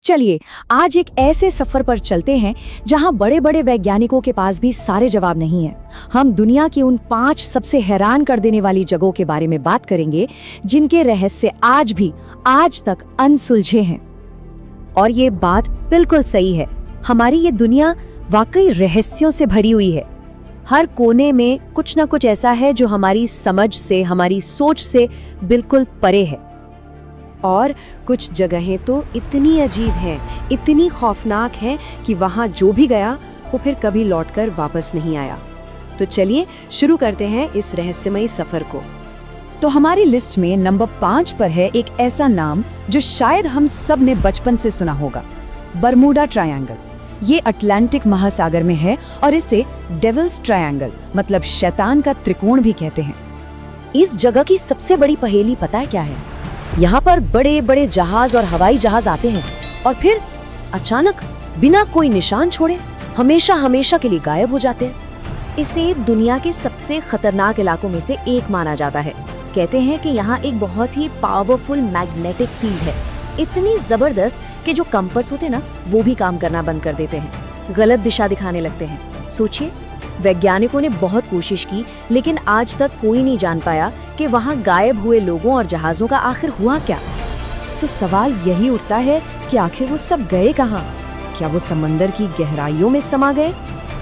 चलिए आज एक ऐसे सफर पर चलते हैं जहां बड़े बड़े वैज्ञानिकों के पास भी सारे जवाब नहीं हैं। हम दुनिया की उन 5 सबसे हैरान कर देने वाली जगहों के बारे में बात करेंगे जिनके रहस्य आज तक अनसुलझे हैं। और ये बात बिल्कुल सही है, हमारी ये दुनिया वाकई रहस्यों से भरी हुई है। हर कोने में कुछ ना कुछ ऐसा है जो हमारी समझ से, हमारी सोच से बिल्कुल परे है। और कुछ जगहें तो इतनी अजीब हैं, इतनी खौफनाक हैं कि वहां जो भी गया वो फिर कभी लौटकर वापस नहीं आया। तो चलिए शुरू करते हैं इस रहस्यमयी सफर को। तो हमारी लिस्ट में नंबर 5 पर है एक ऐसा नाम जो शायद हम सब ने बचपन से सुना होगा, बरमूडा ट्रायंगल। ये अटलांटिक महासागर में है और इसे डेविल्स ट्रायंगल मतलब शैतान का त्रिकोण भी कहते हैं। इस जगह की सबसे बड़ी पहेली पता है क्या है? यहाँ पर बड़े बड़े जहाज और हवाई जहाज आते हैं और फिर अचानक बिना कोई निशान छोड़े हमेशा के लिए गायब हो जाते हैं। इसे दुनिया के सबसे खतरनाक इलाकों में से एक माना जाता है। कहते हैं कि यहाँ एक बहुत ही पावरफुल मैग्नेटिक फील्ड है, इतनी जबरदस्त कि जो कंपास होते ना वो भी काम करना बंद कर देते हैं, गलत दिशा दिखाने लगते हैं। सोचिए, वैज्ञानिकों ने बहुत कोशिश की लेकिन आज तक कोई नहीं जान पाया कि वहां गायब हुए लोगों और जहाजों का आखिर हुआ क्या। तो सवाल यही उठता है कि आखिर वो सब गए कहां? क्या वो समंदर की गहराइयों में समा गए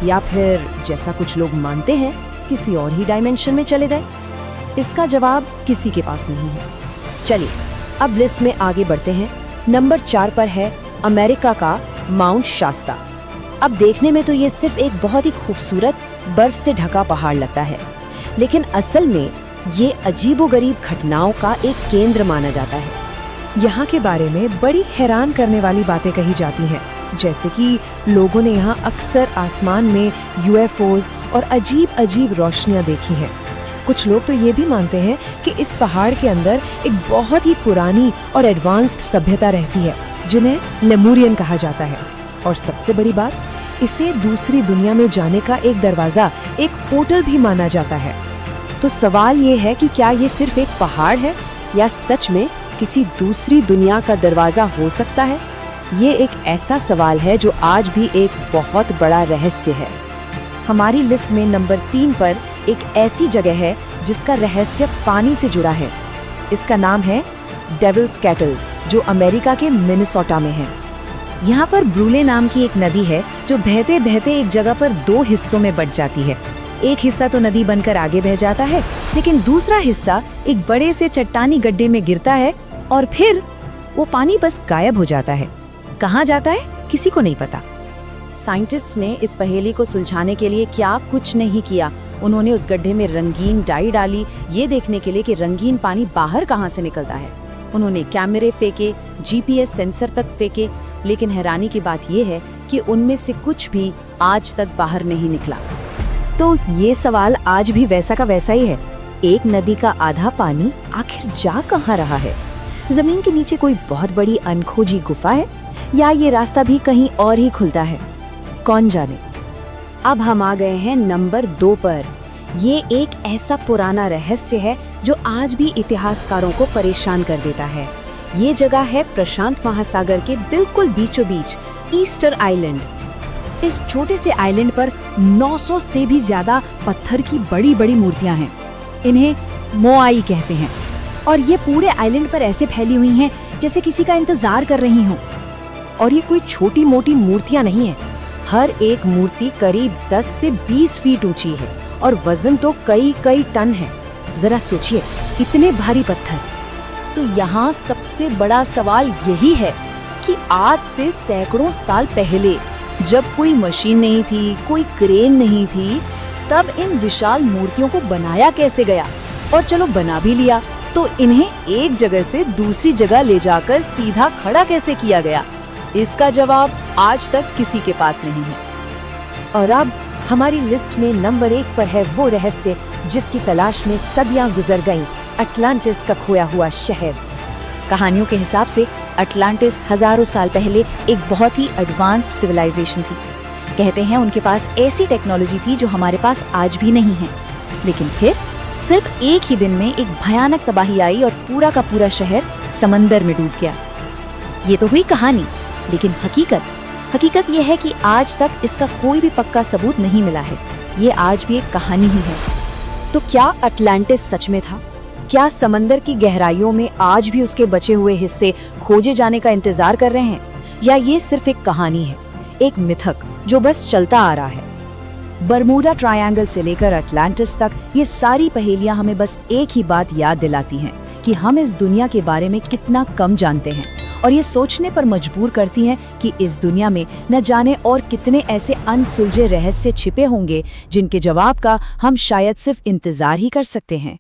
या फिर जैसा कुछ लोग मानते हैं किसी और ही डायमेंशन में चले गए? इसका जवाब किसी के पास नहीं है। चलिए अब लिस्ट में आगे बढ़ते हैं। नंबर 4 पर है अमेरिका का माउंट शास्ता। अब देखने में तो ये सिर्फ एक बहुत ही खूबसूरत बर्फ से ढका पहाड़ लगता है, लेकिन असल में ये अजीबोगरीब घटनाओं का एक केंद्र माना जाता है। यहाँ के बारे में बड़ी हैरान करने वाली बातें कही जाती हैं, जैसे कि लोगों ने यहाँ अक्सर आसमान में यूएफओज और अजीब रोशनियाँ देखी हैं। कुछ लोग तो ये भी मानते हैं कि इस पहाड़ के अंदर एक बहुत ही पुरानी और एडवांस्ड सभ्यता रहती है जिन्हें लेमुरियन कहा जाता है। और सबसे बड़ी बात, इसे दूसरी दुनिया में जाने का एक दरवाजा, एक पोर्टल भी माना जाता है। तो सवाल ये है कि क्या ये सिर्फ एक पहाड़ है या सच में किसी दूसरी दुनिया का दरवाजा हो सकता है? ये एक ऐसा सवाल है जो आज भी एक बहुत बड़ा रहस्य है। हमारी लिस्ट में नंबर 3 पर एक ऐसी जगह है जिसका रहस्य पानी से जुड़ा है। इसका नाम है डेविल्स कैटल, जो अमेरिका के मिनेसोटा में है। यहाँ पर ब्रूले नाम की एक नदी है जो बहते बहते एक जगह पर 2 हिस्सों में बट जाती है। एक हिस्सा तो नदी बनकर आगे बह जाता है, लेकिन दूसरा हिस्सा एक बड़े से चट्टानी गड्ढे में गिरता है और फिर वो पानी बस गायब हो जाता है। कहाँ जाता है किसी को नहीं पता। साइंटिस्ट्स ने इस पहेली को सुलझाने के लिए क्या कुछ नहीं किया। उन्होंने उस गड्ढे में रंगीन डाई डाली, ये देखने के लिए कि रंगीन पानी बाहर कहाँ से निकलता है। उन्होंने कैमरे फेंके, जीपीएस सेंसर तक फेंके, लेकिन हैरानी की बात यह है कि उनमें से कुछ भी आज तक बाहर नहीं निकला। तो ये सवाल आज भी वैसा का वैसा ही है। एक नदी का आधा पानी आखिर जा कहाँ रहा है? जमीन के नीचे कोई बहुत बड़ी अनखोजी गुफा है या ये रास्ता भी कहीं और ही खुलता है? कौन जाने। अब हम आ गए हैं नंबर 2 पर। ये एक ऐसा पुराना रहस्य है जो आज भी इतिहासकारों को परेशान कर देता है। ये जगह है प्रशांत महासागर के बिल्कुल बीचों बीच, ईस्टर आइलैंड। इस छोटे से आइलैंड पर 900 से भी ज्यादा पत्थर की बड़ी बड़ी मूर्तियां हैं। इन्हें मोआई कहते हैं और ये पूरे आइलैंड पर ऐसे फैली हुई हैं जैसे किसी का इंतजार कर रही हों। और ये कोई छोटी मोटी मूर्तियां नहीं है। हर एक मूर्ति करीब 10 से 20 फीट ऊंची है और वजन तो कई टन है। जरा सोचिए, इतने भारी पत्थर। तो यहाँ सबसे बड़ा सवाल यही है कि आज से सैकड़ों साल पहले, जब कोई मशीन नहीं थी, कोई क्रेन नहीं थी, तब इन विशाल मूर्तियों को बनाया कैसे गया? और चलो बना भी लिया, तो इन्हें एक जगह से दूसरी जगह ले जाकर सीधा खड़ा कैसे किया गया? इसका जवाब आज तक किसी के पास नहीं है। और अब हमारी लिस्ट में नंबर 1 पर है वो रहस्य जिसकी तलाश में सदियां गुजर गईं, अटलांटिस का खोया हुआ शहर। कहानियों के हिसाब से अटलांटिस हजारों साल पहले एक बहुत ही एडवांस्ड सिविलाइजेशन थी। कहते हैं उनके पास ऐसी टेक्नोलॉजी थी जो हमारे पास आज भी नहीं है। लेकिन फिर सिर्फ एक ही दिन में एक भयानक तबाही आई और पूरा का पूरा शहर समंदर में डूब गया। ये तो हुई कहानी, लेकिन हकीकत ये है कि आज तक इसका कोई भी पक्का सबूत नहीं मिला है। ये आज भी एक कहानी ही है। तो क्या अटलांटिस सच में था? क्या समंदर की गहराइयों में आज भी उसके बचे हुए हिस्से खोजे जाने का इंतजार कर रहे हैं, या ये सिर्फ एक कहानी है, एक मिथक जो बस चलता आ रहा है? बरमूडा ट्रायंगल से लेकर अटलांटिस तक ये सारी पहेलियां हमें बस एक ही बात याद दिलाती हैं कि हम इस दुनिया के बारे में कितना कम जानते हैं, और ये सोचने पर मजबूर करती हैं कि इस दुनिया में न जाने और कितने ऐसे अनसुलझे रहस्य छिपे होंगे जिनके जवाब का हम शायद सिर्फ इंतजार ही कर सकते हैं।